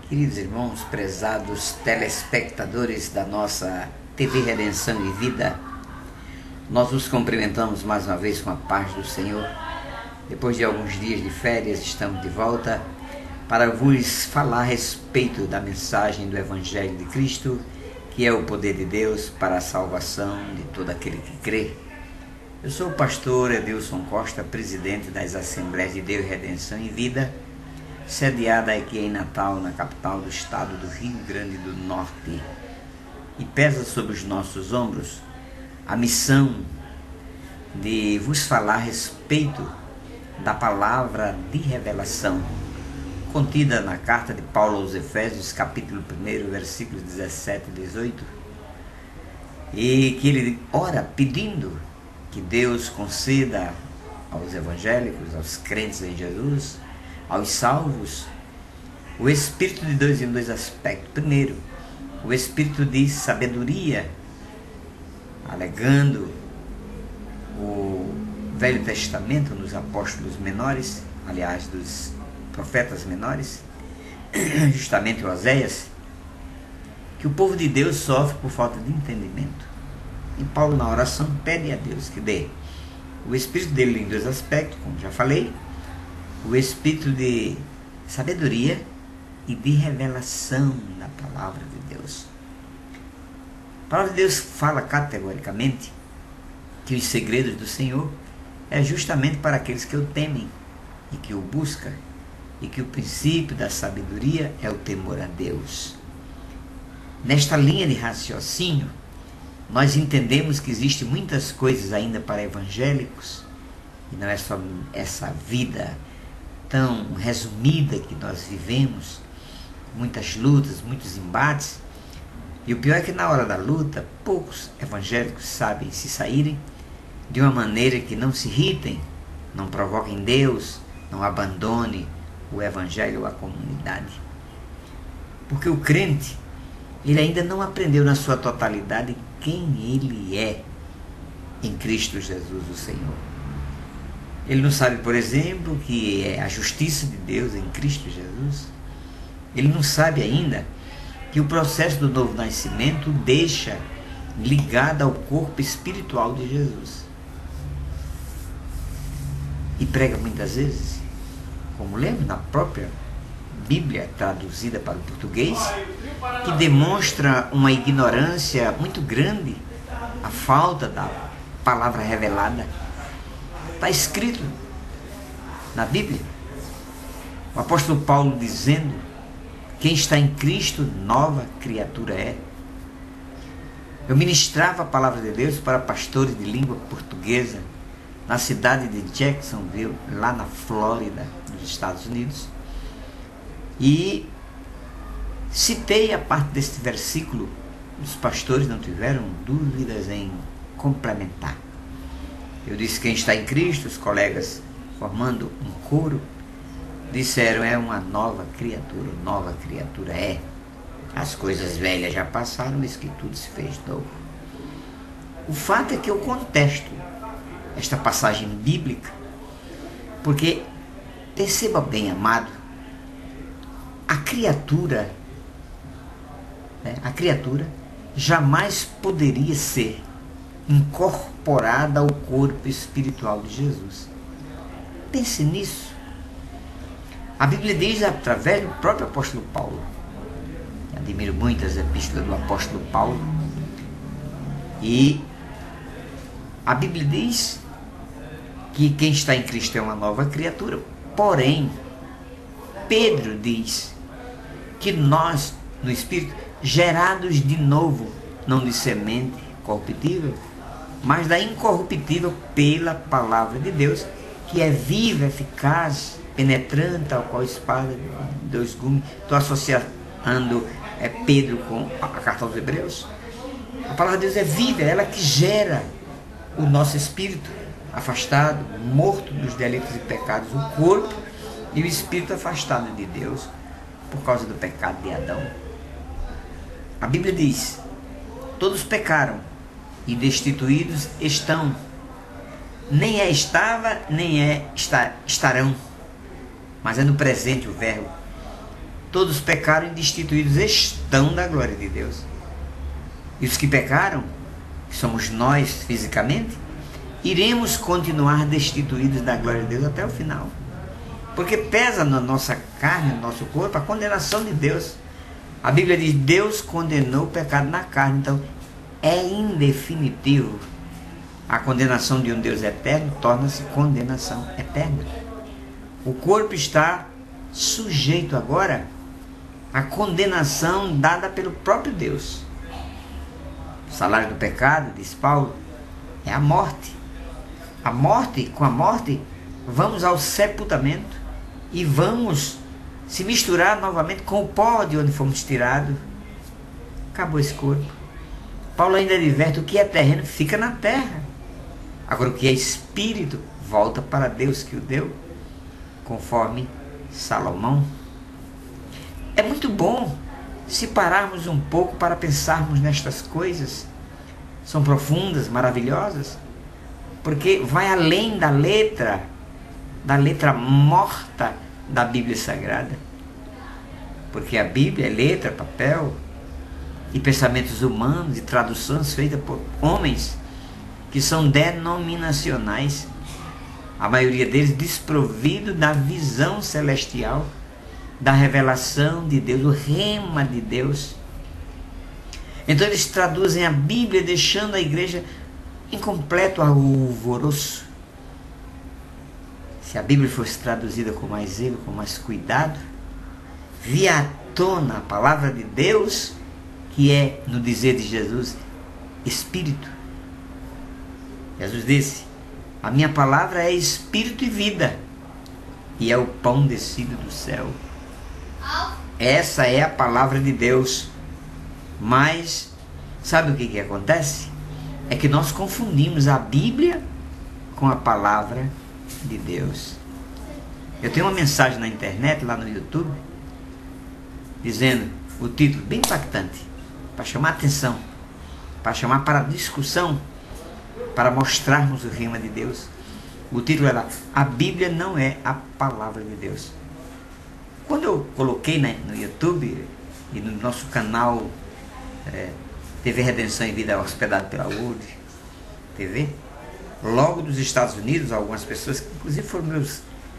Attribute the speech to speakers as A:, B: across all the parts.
A: Queridos irmãos, prezados telespectadores da nossa TV Redenção e Vida, nós nos cumprimentamos mais uma vez com a paz do Senhor. Depois de alguns dias de férias, estamos de volta para vos falar a respeito da mensagem do Evangelho de Cristo, que é o poder de Deus para a salvação de todo aquele que crê. Eu sou o pastor Edilson Costa, presidente das Assembleias de Deus, Redenção e Vida, sediada aqui em Natal, na capital do estado do Rio Grande do Norte. E pesa sobre os nossos ombros a missão de vos falar a respeito da palavra de revelação contida na carta de Paulo aos Efésios, capítulo 1, versículos 17 e 18, e que ele ora pedindo que Deus conceda aos evangélicos, aos crentes em Jesus, aos salvos, o espírito de Deus em dois aspectos. Primeiro, o espírito de sabedoria, alegando o Velho Testamento nos apóstolos menores, aliás, dos profetas menores, justamente Oséias, que o povo de Deus sofre por falta de entendimento. E Paulo, na oração, pede a Deus que dê o espírito dele em dois aspectos, como já falei, o espírito de sabedoria e de revelação da palavra de Deus. A palavra de Deus fala categoricamente que os segredos do Senhor é justamente para aqueles que o temem e que o buscam, e que o princípio da sabedoria é o temor a Deus. Nesta linha de raciocínio, nós entendemos que existem muitas coisas ainda para evangélicos, e não é só essa vida tão resumida que nós vivemos, muitas lutas, muitos embates, e o pior é que na hora da luta, poucos evangélicos sabem se saírem de uma maneira que não se irritem, não provoquem Deus, não abandone o evangelho ou a comunidade. Porque o crente, ele ainda não aprendeu na sua totalidade quem ele é em Cristo Jesus, o Senhor. Ele não sabe, por exemplo, que é a justiça de Deus em Cristo Jesus. Ele não sabe ainda que o processo do novo nascimento o deixa ligado ao corpo espiritual de Jesus. E prega muitas vezes, como lemos na própria Bíblia traduzida para o português, que demonstra uma ignorância muito grande, a falta da palavra revelada. Está escrito na Bíblia, o apóstolo Paulo dizendo: quem está em Cristo, nova criatura é. Eu ministrava a palavra de Deus para pastores de língua portuguesa na cidade de Jacksonville, lá na Flórida, nos Estados Unidos, e citei a parte deste versículo. Os pastores não tiveram dúvidas em complementar. Eu disse: quem está em Cristo, os colegas, formando um coro, disseram: é uma nova criatura é. As coisas velhas já passaram, eis que tudo se fez novo. O fato é que eu contesto esta passagem bíblica, porque, perceba bem, amado, a criatura jamais poderia ser incorporada ao corpo espiritual de Jesus. Pense nisso. A Bíblia diz, através do próprio apóstolo Paulo, admiro muito as epístolas do apóstolo Paulo, e a Bíblia diz que quem está em Cristo é uma nova criatura. Porém, Pedro diz que nós, no Espírito, gerados de novo, não de semente corruptível, mas da incorruptível pela palavra de Deus, que é viva, eficaz, penetrante, tal qual espada de dois gumes. Estou associando Pedro com a carta aos Hebreus. A palavra de Deus é viva, é ela que gera o nosso espírito afastado, morto dos delitos e pecados, o corpo e o espírito afastado de Deus por causa do pecado de Adão. A Bíblia diz: todos pecaram e destituídos estão, nem estava, nem estarão, mas é no presente o verbo. todos pecaram e destituídos estão da glória de Deus. E os que pecaram, que somos nós fisicamente, iremos continuar destituídos da glória de Deus até o final. Porque pesa na nossa carne, no nosso corpo, a condenação de Deus. A Bíblia diz: Deus condenou o pecado na carne. Então, é indefinitivo. A condenação de um Deus eterno torna-se condenação eterna. O corpo está sujeito agora à condenação dada pelo próprio Deus. O salário do pecado, diz Paulo, é a morte. A morte, com a morte, vamos ao sepultamento e vamos se misturar novamente com o pó de onde fomos tirados. Acabou esse corpo. Paulo ainda adverte: o que é terreno fica na terra. Agora, o que é espírito volta para Deus que o deu, conforme Salomão. É muito bom se pararmos um pouco para pensarmos nestas coisas. São profundas, maravilhosas, porque vai além da letra morta da Bíblia Sagrada. Porque a Bíblia é letra, papel e pensamentos humanos e traduções feitas por homens que são denominacionais, a maioria deles desprovido da visão celestial, da revelação de Deus, o rema de Deus. Então eles traduzem a Bíblia deixando a igreja em completo alvoroço. Se a Bíblia fosse traduzida com mais zelo, com mais cuidado, via à tona a palavra de Deus, que é, no dizer de Jesus, Espírito. Jesus disse: a minha palavra é Espírito e vida, e é o pão descido do céu. Essa é a palavra de Deus. Mas, sabe o que acontece? É que nós confundimos a Bíblia com a palavra de Deus. Eu tenho uma mensagem na internet, lá no YouTube, dizendo, o título bem impactante, para chamar a atenção, para chamar para a discussão, para mostrarmos o rema de Deus. O título era: a Bíblia não é a palavra de Deus. Quando eu coloquei no YouTube e no nosso canal TV Redenção e Vida Hospedado pela URD TV, logo dos Estados Unidos, algumas pessoas, que inclusive foram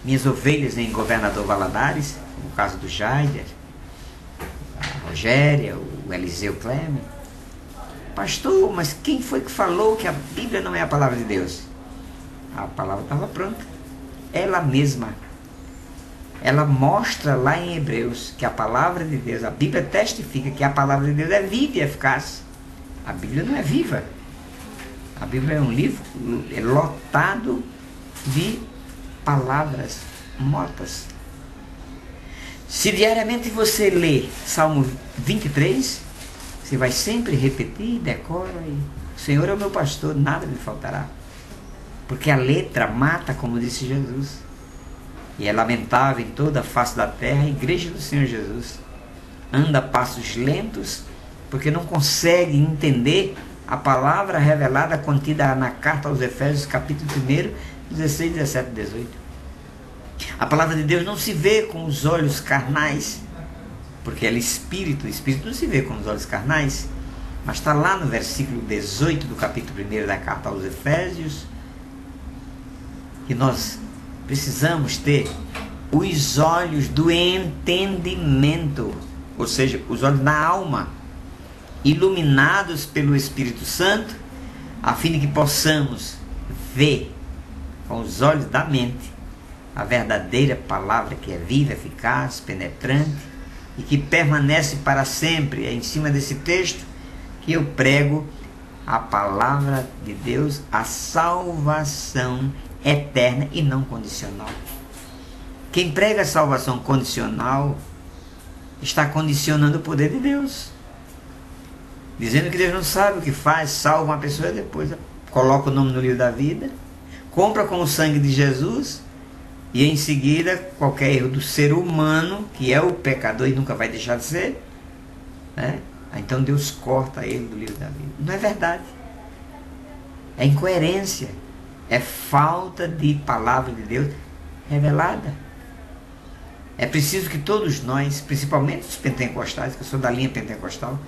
A: minhas ovelhas em Governador Valadares, no caso do Jaider, a Rogéria, o Eliseu Cleme: pastor, mas quem foi que falou que a Bíblia não é a palavra de Deus? A palavra estava pronta. Ela mesma. Ela mostra lá em Hebreus que a palavra de Deus, a Bíblia testifica que a palavra de Deus é viva e eficaz. A Bíblia não é viva. A Bíblia é um livro lotado de palavras mortas. Se diariamente você lê Salmo 23, você vai sempre repetir, decora, e o Senhor é o meu pastor, nada me faltará. Porque a letra mata, como disse Jesus. E é lamentável em toda a face da terra a igreja do Senhor Jesus anda a passos lentos, porque não consegue entender a palavra revelada contida na carta aos Efésios, capítulo 1, 16, 17 e 18. A palavra de Deus não se vê com os olhos carnais, porque ela é espírito. O espírito não se vê com os olhos carnais, mas está lá no versículo 18 do capítulo 1 da carta aos Efésios, que nós precisamos ter os olhos do entendimento, ou seja, os olhos da alma, iluminados pelo Espírito Santo, a fim de que possamos ver com os olhos da mente a verdadeira palavra, que é viva, eficaz, penetrante e que permanece para sempre. É em cima desse texto que eu prego a palavra de Deus, a salvação eterna e não condicional. Quem prega a salvação condicional está condicionando o poder de Deus, dizendo que Deus não sabe o que faz, salva uma pessoa e depois coloca o nome no livro da vida, compra com o sangue de Jesus, e em seguida qualquer erro do ser humano, que é o pecador e nunca vai deixar de ser, né? Então Deus corta ele do livro da vida. Não é verdade. É incoerência. É falta de palavra de Deus revelada. É preciso que todos nós, principalmente os pentecostais, que eu sou da linha pentecostal,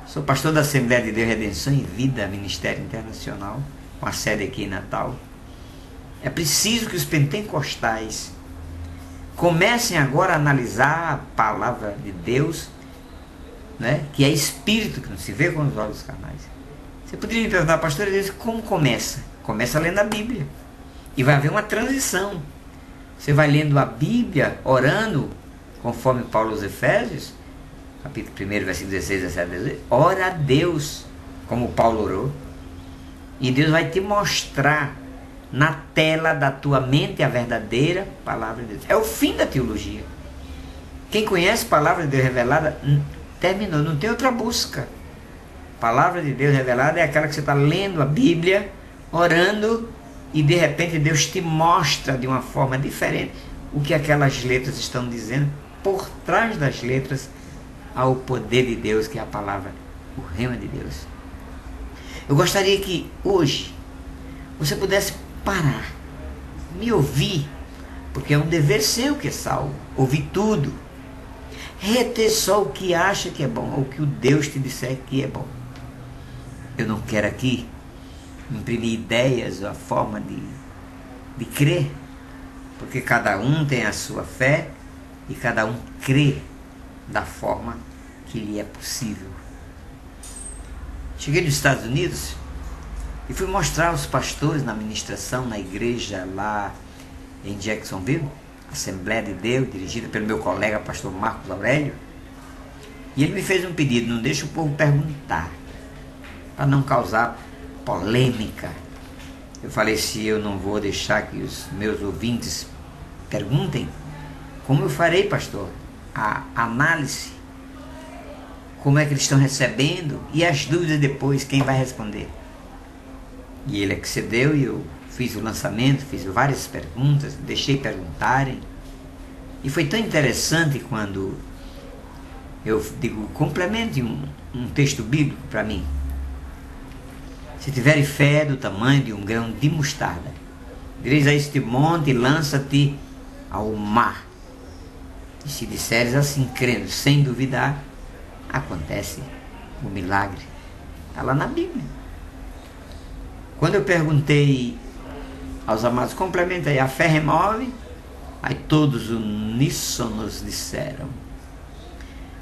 A: sou pastor da Assembleia de Deus, Redenção e Vida, Ministério Internacional, com a sede aqui em Natal. É preciso que os pentecostais comecem agora a analisar a palavra de Deus, né, que é espírito, que não se vê com os olhos carnais. Você poderia me perguntar, pastor, como começa? Começa lendo a Bíblia. E vai haver uma transição. Você vai lendo a Bíblia, orando, conforme Paulo aos Efésios, capítulo 1, versículo 16, 17, 18, ora a Deus, como Paulo orou. E Deus vai te mostrar na tela da tua mente a verdadeira palavra de Deus. É o fim da teologia. Quem conhece a palavra de Deus revelada, terminou, não tem outra busca. A palavra de Deus revelada é aquela que você está lendo a Bíblia, orando, e de repente Deus te mostra de uma forma diferente o que aquelas letras estão dizendo. Por trás das letras há o poder de Deus, que é a palavra, o rema de Deus. Eu gostaria que hoje você pudesse parar, me ouvir, porque é um dever seu que é salvo, ouvir tudo, reter só o que acha que é bom, ou o que o Deus te disser que é bom. Eu não quero aqui imprimir ideias ou a forma de crer, porque cada um tem a sua fé e cada um crê da forma que lhe é possível. Cheguei nos Estados Unidos e fui mostrar aos pastores na ministração, na igreja lá em Jacksonville, Assembleia de Deus, dirigida pelo meu colega pastor Marcos Aurélio, e ele me fez um pedido: não deixe o povo perguntar, para não causar polêmica. Eu falei, se eu não vou deixar que os meus ouvintes perguntem, como eu farei, pastor? A análise, como é que eles estão recebendo, e as dúvidas depois, quem vai responder? E ele accedeu, e eu fiz o lançamento, fiz várias perguntas, deixei perguntarem, e foi tão interessante quando eu digo, complemente um texto bíblico para mim. Se tiveres fé do tamanho de um grão de mostarda, direis a este monte, lança-te ao mar. E se disseres assim, crendo, sem duvidar, acontece o milagre. Está lá na Bíblia. Quando eu perguntei aos amados, complementa aí, a fé remove? Aí todos uníssonos disseram,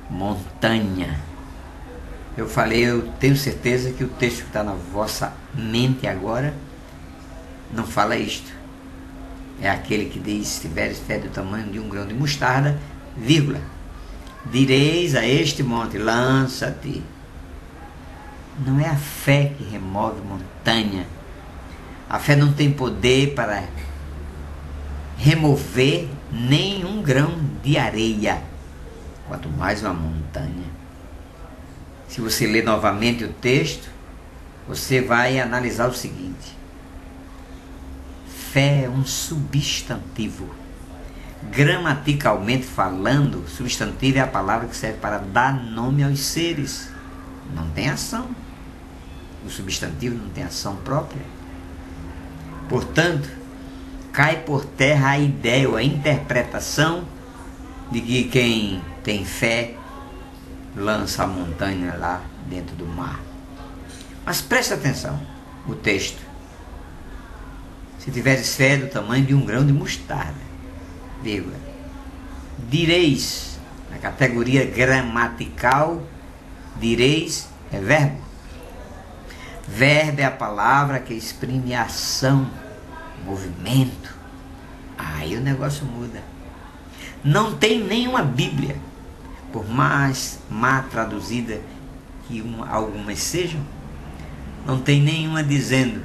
A: montanha. Eu falei, eu tenho certeza que o texto que está na vossa mente agora não fala isto. É aquele que diz, se tiveres fé do tamanho de um grão de mostarda, vírgula, direis a este monte, lança-te. Não é a fé que remove montanha. A fé não tem poder para remover nem um grão de areia, quanto mais uma montanha. Se você ler novamente o texto, você vai analisar o seguinte: fé é um substantivo. Gramaticalmente falando, substantivo é a palavra que serve para dar nome aos seres. Não tem ação. O substantivo não tem ação própria. Portanto, cai por terra a ideia ou a interpretação de que quem tem fé lança a montanha lá dentro do mar. Mas presta atenção, o texto. Se tiveres fé do tamanho de um grão de mostarda, vírgula, direis, na categoria gramatical, direis é verbo. Verbo é a palavra que exprime a ação, movimento. Aí o negócio muda. Não tem nenhuma Bíblia, por mais má traduzida que algumas sejam, não tem nenhuma dizendo,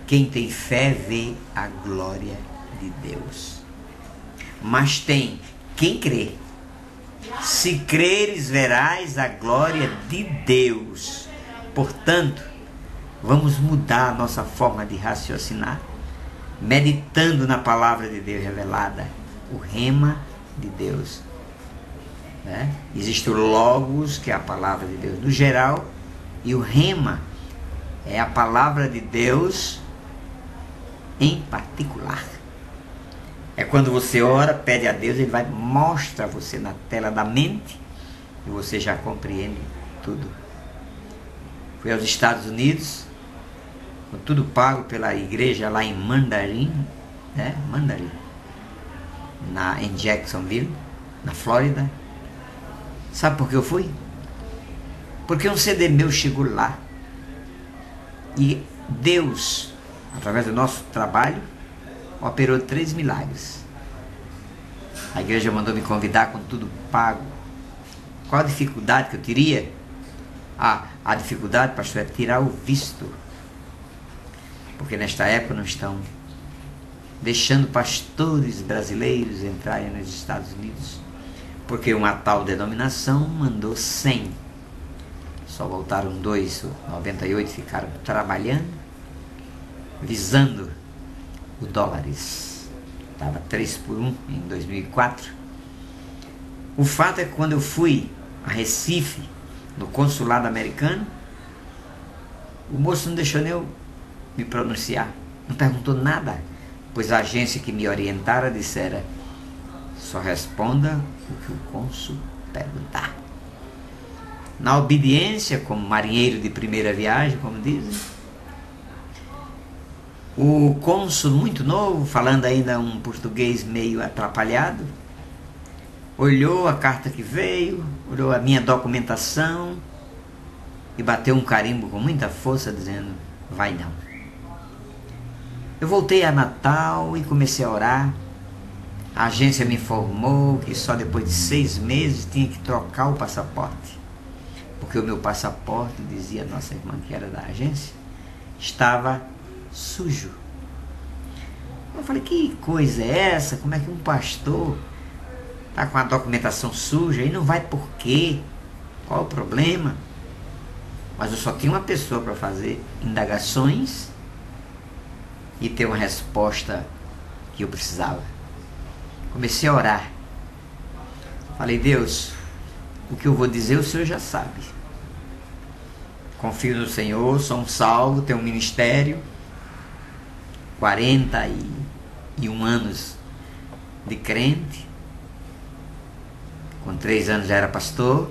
A: quem tem fé vê a glória de Deus. Mas tem quem crê. Se creres, verás a glória de Deus. Portanto, vamos mudar a nossa forma de raciocinar, meditando na palavra de Deus revelada, o rema de Deus. Existe o Logos, que é a palavra de Deus no geral, e o rema é a palavra de Deus em particular. É quando você ora, pede a Deus, Ele vai mostrar você na tela da mente e você já compreende tudo. Fui aos Estados Unidos, com tudo pago pela igreja lá em Mandarin, né? Mandarin, em Jacksonville, na Flórida. Sabe por que eu fui? Porque um CD meu chegou lá e Deus, através do nosso trabalho, operou 3 milagres. A igreja mandou me convidar com tudo pago. Qual a dificuldade que eu teria? A dificuldade, pastor, é tirar o visto. Porque nesta época não estão deixando pastores brasileiros entrarem nos Estados Unidos. Porque uma tal denominação mandou 100. Só voltaram 2, 98 ficaram trabalhando, visando o dólares. Estava 3 por 1 em 2004. O fato é que quando eu fui a Recife, no consulado americano, o moço não deixou nem eu me pronunciar. Não perguntou nada, pois a agência que me orientara dissera: só responda o que o cônsul perguntar. Na obediência, como marinheiro de primeira viagem, como dizem, o cônsul, muito novo, falando ainda um português meio atrapalhado, olhou a carta que veio, olhou a minha documentação e bateu um carimbo com muita força, dizendo: vai não. Eu voltei a Natal e comecei a orar. A agência me informou que só depois de 6 meses tinha que trocar o passaporte, porque o meu passaporte, dizia a nossa irmã que era da agência, estava sujo. Eu falei: que coisa é essa? Como é que um pastor está com a documentação suja e não vai por quê? Qual o problema? Mas eu só tinha uma pessoa para fazer indagações e ter uma resposta que eu precisava. Comecei a orar. Falei: Deus, o que eu vou dizer o Senhor já sabe. Confio no Senhor, sou um salvo, tenho um ministério, 41 anos de crente. Com 3 anos já era pastor.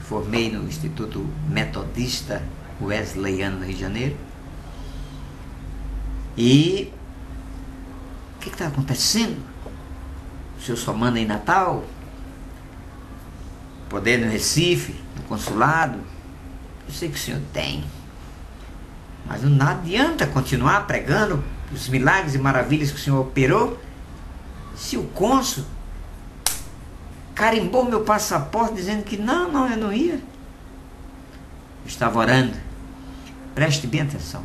A: Formei no Instituto Metodista Wesleyano no Rio de Janeiro. E o que está acontecendo? O Senhor só manda em Natal? Poder no Recife, no consulado? Eu sei que o Senhor tem, mas não adianta continuar pregando os milagres e maravilhas que o Senhor operou se o cônsul carimbou meu passaporte dizendo que não, eu não ia. Eu estava orando. Preste bem atenção.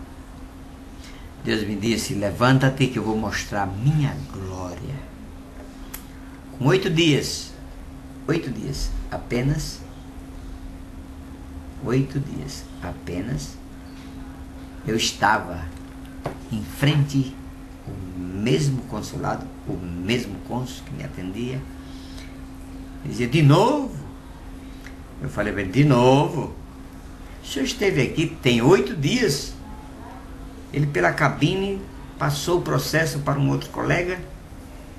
A: Deus me disse: levanta-te que eu vou mostrar a minha glória. Com 8 dias, apenas 8 dias, eu estava em frente ao mesmo consulado, o mesmo cônsul que me atendia. Ele dizia: de novo? Eu falei: de novo? O senhor esteve aqui tem 8 dias. Ele, pela cabine, passou o processo para um outro colega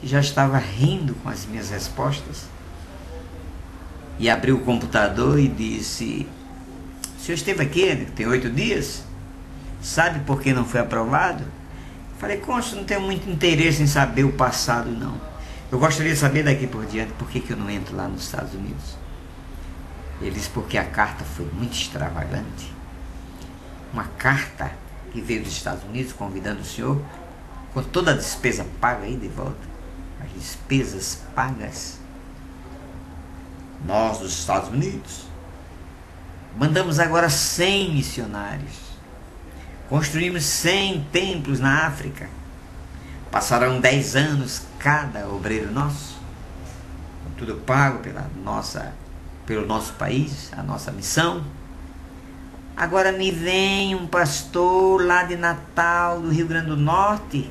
A: que já estava rindo com as minhas respostas. E abriu o computador e disse: o senhor esteve aqui tem 8 dias? Sabe por que não foi aprovado? Eu falei: cônsul, não tenho muito interesse em saber o passado, não. Eu gostaria de saber daqui por diante por que eu não entro lá nos Estados Unidos. Ele disse: porque a carta foi muito extravagante. Uma carta que veio dos Estados Unidos convidando o senhor, com toda a despesa paga aí de volta, as despesas pagas. Nós, dos Estados Unidos, mandamos agora 100 missionários. Construímos 100 templos na África. Passarão 10 anos cada obreiro nosso, com tudo pago pelo nosso país, a nossa missão. Agora me vem um pastor lá de Natal, do Rio Grande do Norte,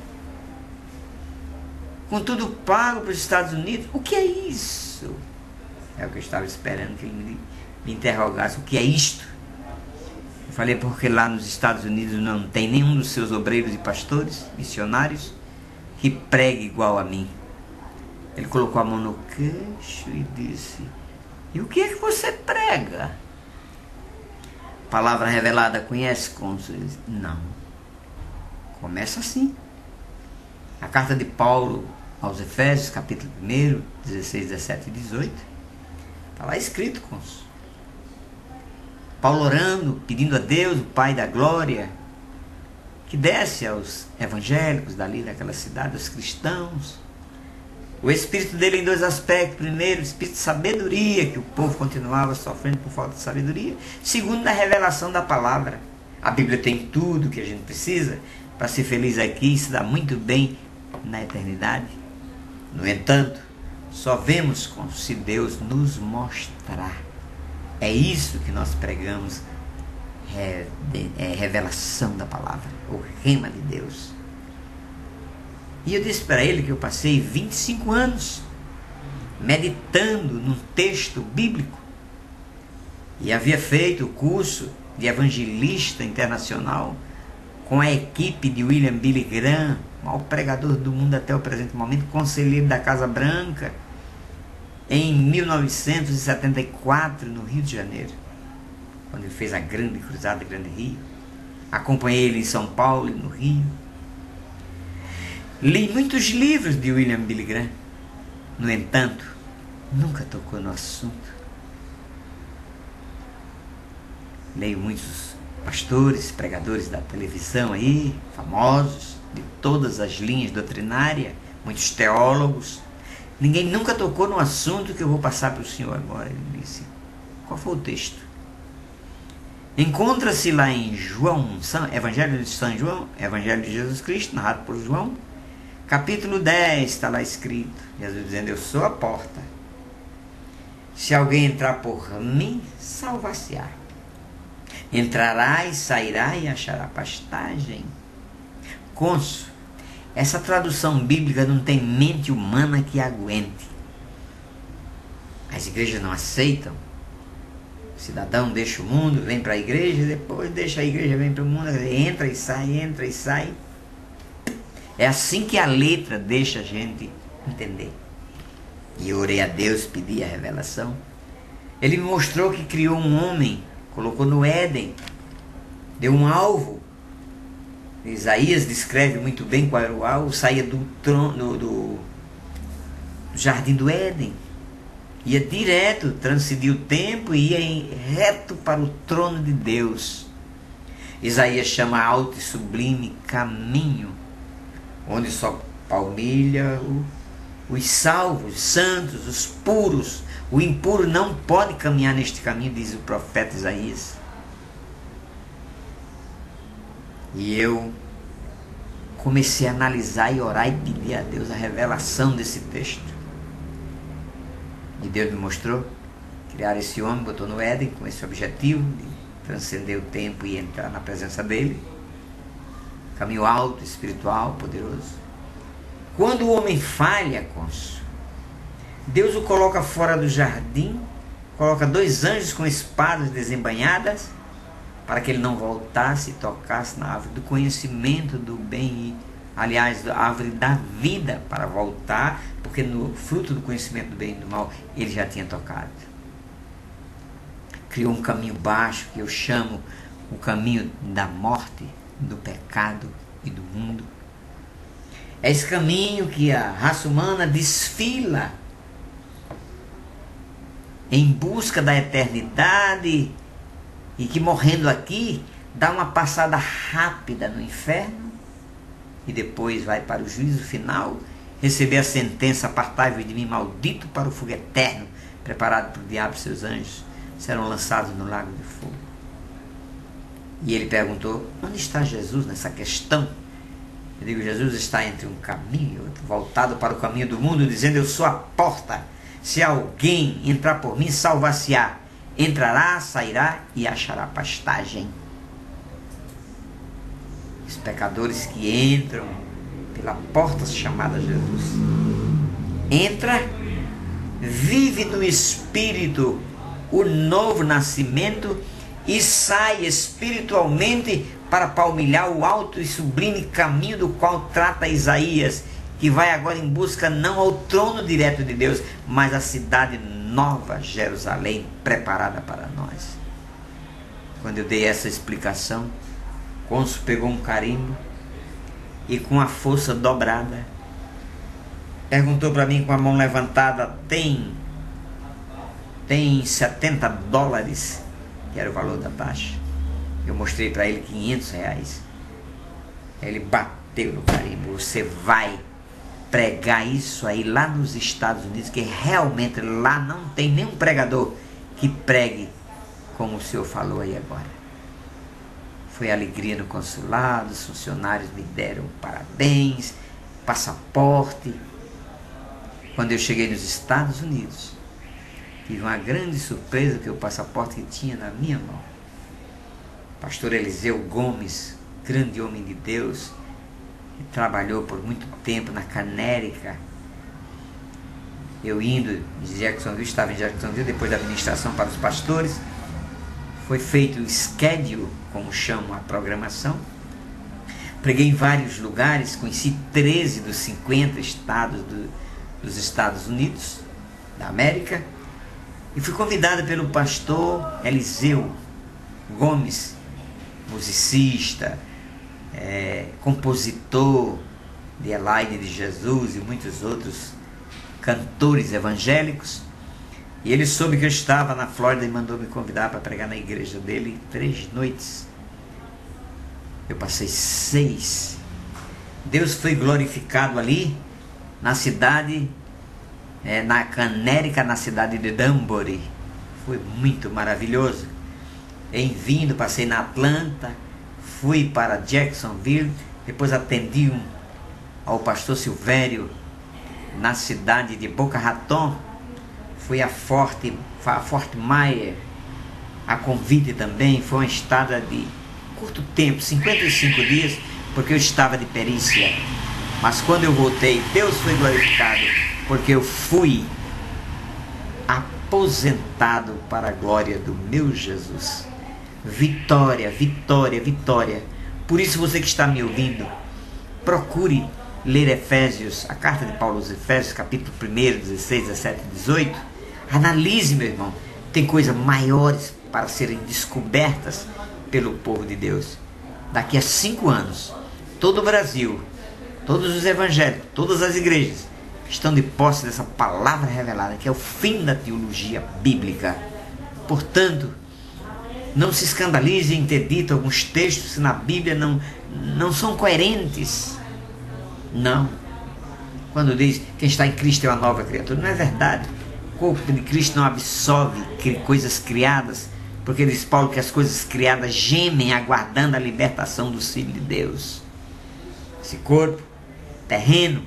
A: com tudo pago para os Estados Unidos. O que é isso? É o que eu estava esperando que ele me interrogasse. O que é isto? Eu falei: porque lá nos Estados Unidos não tem nenhum dos seus obreiros e pastores, missionários, que pregue igual a mim. Ele colocou a mão no queixo e disse: e o que é que você prega? Palavra revelada, conhece, cônsul? Não. Começa assim. A carta de Paulo aos Efésios, capítulo 1, 16, 17 e 18. Está lá escrito, cônsul. Paulo orando, pedindo a Deus, o Pai da glória, que desse aos evangélicos dali daquela cidade, aos cristãos, o espírito dele em dois aspectos. Primeiro, o espírito de sabedoria, que o povo continuava sofrendo por falta de sabedoria. Segundo, a revelação da palavra. A Bíblia tem tudo que a gente precisa para ser feliz aqui e se dar muito bem na eternidade. No entanto, só vemos se Deus nos mostrar. É isso que nós pregamos, revelação da palavra, o rema de Deus. E eu disse para ele que eu passei 25 anos meditando num texto bíblico e havia feito o curso de evangelista internacional com a equipe de William Billy Graham, o maior pregador do mundo até o presente momento, conselheiro da Casa Branca, em 1974, no Rio de Janeiro, quando ele fez a grande cruzada, Grande Rio. Acompanhei ele em São Paulo e no Rio. Li muitos livros de William Billy Graham. No entanto, nunca tocou no assunto. Leio muitos pastores, pregadores da televisão aí, famosos, de todas as linhas doutrinárias, muitos teólogos. Ninguém nunca tocou no assunto que eu vou passar para o senhor agora. Ele disse: qual foi o texto? Encontra-se lá em Evangelho de São João, Evangelho de Jesus Cristo, narrado por João, capítulo 10, está lá escrito, Jesus dizendo: eu sou a porta. Se alguém entrar por mim, salvar-se-á. Entrará e sairá e achará pastagem. Cônsul, essa tradução bíblica não tem mente humana que aguente. As igrejas não aceitam. O cidadão deixa o mundo, vem para a igreja, depois deixa a igreja, vem para o mundo, entra e sai, entra e sai. É assim que a letra deixa a gente entender. E eu orei a Deus, pedi a revelação. Ele me mostrou que criou um homem, colocou no Éden, deu um alvo. Isaías descreve muito bem qual era o alvo. Saía do jardim do Éden, ia direto, transcendia o tempo e ia reto para o trono de Deus. Isaías chama alto e sublime caminho, onde só palmilha os salvos, os santos, os puros. O impuro não pode caminhar neste caminho, diz o profeta Isaías. E eu comecei a analisar e orar e pedir a Deus a revelação desse texto. E Deus me mostrou, criar esse homem, botou no Éden com esse objetivo de transcender o tempo e entrar na presença dele. Caminho alto, espiritual, poderoso. Quando o homem falha, cônsul, Deus o coloca fora do jardim, coloca 2 anjos com espadas desembainhadas, para que ele não voltasse e tocasse na árvore do conhecimento do bem, aliás, a árvore da vida, para voltar, porque no fruto do conhecimento do bem e do mal, ele já tinha tocado. Criou um caminho baixo, que eu chamo o caminho da morte, do pecado e do mundo. É esse caminho que a raça humana desfila em busca da eternidade, e que morrendo aqui dá uma passada rápida no inferno e depois vai para o juízo final, receber a sentença: apartai-vos de mim, maldito, para o fogo eterno preparado para o diabo e seus anjos, serão lançados no lago de fogo. E ele perguntou: onde está Jesus nessa questão? Eu digo: Jesus está entre um caminho e outro, voltado para o caminho do mundo, dizendo: eu sou a porta. Se alguém entrar por mim, salvar-se-á. Entrará, sairá e achará pastagem. Os pecadores que entram pela porta chamada Jesus, entra, vive no Espírito o novo nascimento e sai espiritualmente para palmilhar o alto e sublime caminho do qual trata Isaías. que vai agora em busca não ao trono direto de Deus, mas à cidade nova, Jerusalém, preparada para nós. Quando eu dei essa explicação, o cônsul pegou um carimbo e com a força dobrada, perguntou para mim com a mão levantada, tem $70, que era o valor da taxa. Eu mostrei para ele R$500. Ele bateu no carimbo. Você vai pregar isso aí lá nos Estados Unidos, que realmente lá não tem nenhum pregador que pregue como o senhor falou aí agora. Foi alegria no consulado, os funcionários me deram parabéns, passaporte. Quando eu cheguei nos Estados Unidos, tive uma grande surpresa, que o passaporte que tinha na minha mão. Pastor Eliseu Gomes, grande homem de Deus, que trabalhou por muito tempo na Canérica. Eu indo de Jacksonville, estava em Jacksonville depois da ministração para os pastores. Foi feito o schedule, como chamam a programação. Preguei em vários lugares, conheci 13 dos 50 estados dos Estados Unidos, da América. E fui convidado pelo pastor Eliseu Gomes, musicista, compositor de Elaine de Jesus e muitos outros cantores evangélicos. E ele soube que eu estava na Flórida e mandou me convidar para pregar na igreja dele 3 noites. Eu passei 6. Deus foi glorificado ali na cidade, na Canérica, na cidade de Danbury. Foi muito maravilhoso. Em vindo, passei na Atlanta, fui para Jacksonville, depois atendi ao pastor Silvério na cidade de Boca Raton. Fui a Fort Myers, a convite também. Foi uma estada de curto tempo, 55 dias, porque eu estava de perícia. Mas quando eu voltei, Deus foi glorificado, porque eu fui aposentado para a glória do meu Jesus. Vitória, vitória, vitória. Por isso, você que está me ouvindo, procure ler Efésios, a carta de Paulo aos Efésios, capítulo 1, 16, 17 e 18. Analise, meu irmão. Tem coisas maiores para serem descobertas pelo povo de Deus. Daqui a 5 anos, todo o Brasil, todos os evangélicos, todas as igrejas estão de posse dessa palavra revelada, que é o fim da teologia bíblica. Portanto, não se escandalize em ter dito alguns textos que na Bíblia não são coerentes. Não. Quando diz quem está em Cristo é uma nova criatura, não é verdade. O corpo de Cristo não absorve coisas criadas, porque diz Paulo que as coisas criadas gemem aguardando a libertação do Filho de Deus. Esse corpo terreno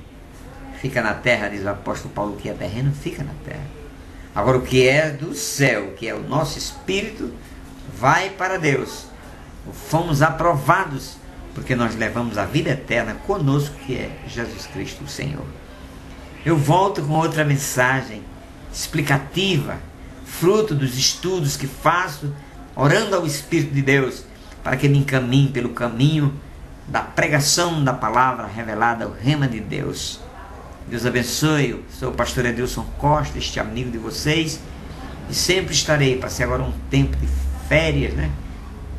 A: fica na terra, diz o apóstolo Paulo, o que é terreno fica na terra. Agora o que é do céu, que é o nosso espírito, vai para Deus. Fomos aprovados, porque nós levamos a vida eterna conosco, que é Jesus Cristo, o Senhor. Eu volto com outra mensagem explicativa, fruto dos estudos que faço, orando ao Espírito de Deus, para que me encaminhe pelo caminho da pregação da palavra revelada, o rema de Deus. Deus abençoe. Eu sou o pastor Edilson Costa, este amigo de vocês, e sempre estarei, passei agora um tempo de férias,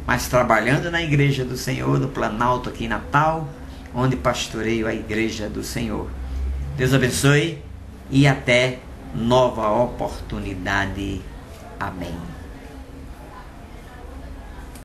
A: mas trabalhando na igreja do Senhor, no Planalto aqui em Natal, onde pastoreio a igreja do Senhor. Deus abençoe e até nova oportunidade. Amém.